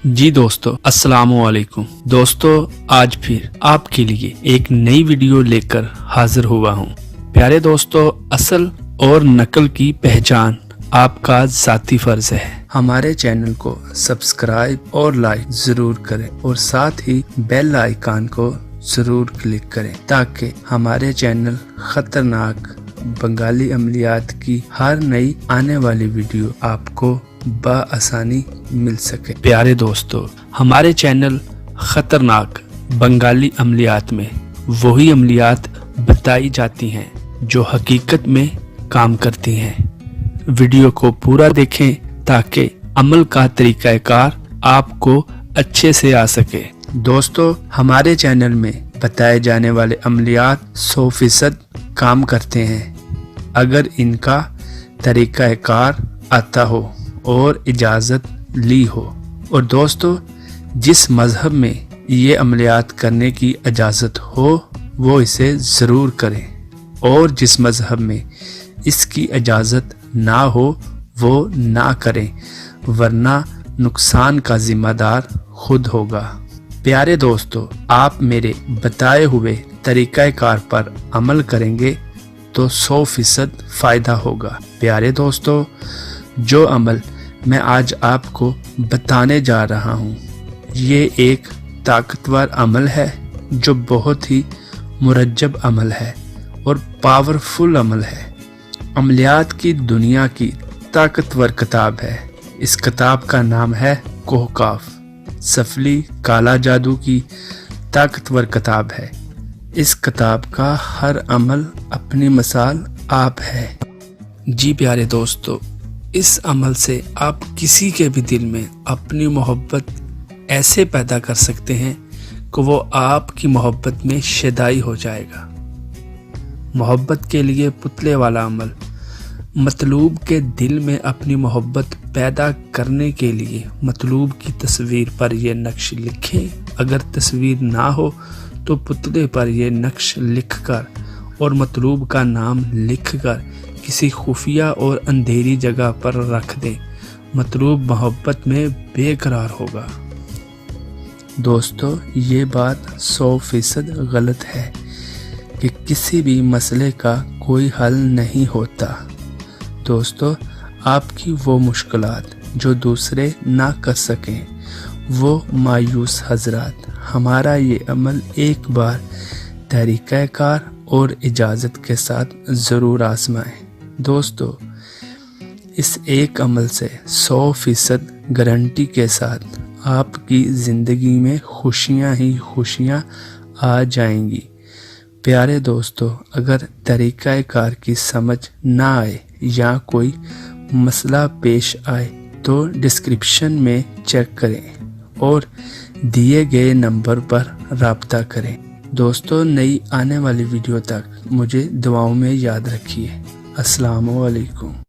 जी दोस्तों, अस्सलामुअलैकुम। दोस्तों, आज फिर आपके लिए एक नई वीडियो लेकर हाजिर हुआ हूँ। प्यारे दोस्तों, असल और नकल की पहचान आपका ज़ाती फर्ज है। हमारे चैनल को सब्सक्राइब और लाइक जरूर करें और साथ ही बेल आइकन को जरूर क्लिक करें ताकि हमारे चैनल खतरनाक बंगाली अमलियात की हर नई आने वाली वीडियो आपको बआसानी मिल सके। प्यारे दोस्तों, हमारे चैनल खतरनाक बंगाली अमलियात में वही अमलियात बताई जाती हैं जो हकीकत में काम करती हैं। वीडियो को पूरा देखें ताकि अमल का तरीकाकार आपको अच्छे से आ सके। दोस्तों, हमारे चैनल में बताए जाने वाले अमलियात 100% काम करते हैं अगर इनका तरीकाकार आता हो और इजाज़त ली हो। और दोस्तों, जिस मज़हब में ये अमलियात करने की इजाज़त हो वो इसे ज़रूर करें और जिस मज़हब में इसकी इजाज़त ना हो वो ना करें, वरना नुकसान का ज़िम्मेदार खुद होगा। प्यारे दोस्तों, आप मेरे बताए हुए तरीक़ाकार पर अमल करेंगे तो 100% फ़ायदा होगा। प्यारे दोस्तों, जो अमल मैं आज आपको बताने जा रहा हूँ ये एक ताकतवर अमल है जो बहुत ही मुरज्जब अमल है और पावरफुल अमल है। अमलियात की दुनिया की ताकतवर किताब है। इस किताब का नाम है कहकाफ। सफली काला जादू की ताकतवर किताब है। इस किताब का हर अमल अपनी मिसाल आप है। जी प्यारे दोस्तों, इस अमल से आप किसी के भी दिल में अपनी मोहब्बत ऐसे पैदा कर सकते हैं कि वो आपकी मोहब्बत में शदाई हो जाएगा। मोहब्बत के लिए पुतले वाला अमल। मतलूब के दिल में अपनी मोहब्बत पैदा करने के लिए मतलूब की तस्वीर पर यह नक्श लिखें। अगर तस्वीर ना हो तो पुतले पर यह नक्श लिखकर और मतलूब का नाम लिखकर किसी खुफिया और अंधेरी जगह पर रख दें। मतलूब मोहब्बत में बेकरार होगा। दोस्तों, ये बात 100% गलत है कि किसी भी मसले का कोई हल नहीं होता। दोस्तों, आपकी वो मुश्किलात जो दूसरे ना कर सकें, वो मायूस हजरात हमारा ये अमल एक बार तरीक़ाकार और इजाज़त के साथ ज़रूर आजमाएं। दोस्तों, इस एक अमल से 100% गारंटी के साथ आपकी ज़िंदगी में खुशियाँ ही खुशियाँ आ जाएंगी। प्यारे दोस्तों, अगर तरीक़ाकार की समझ ना आए या कोई मसला पेश आए तो डिस्क्रिप्शन में चेक करें और दिए गए नंबर पर राब्ता करें। दोस्तों, नई आने वाली वीडियो तक मुझे दुआओं में याद रखिए। अस्सलामु अलैकुम।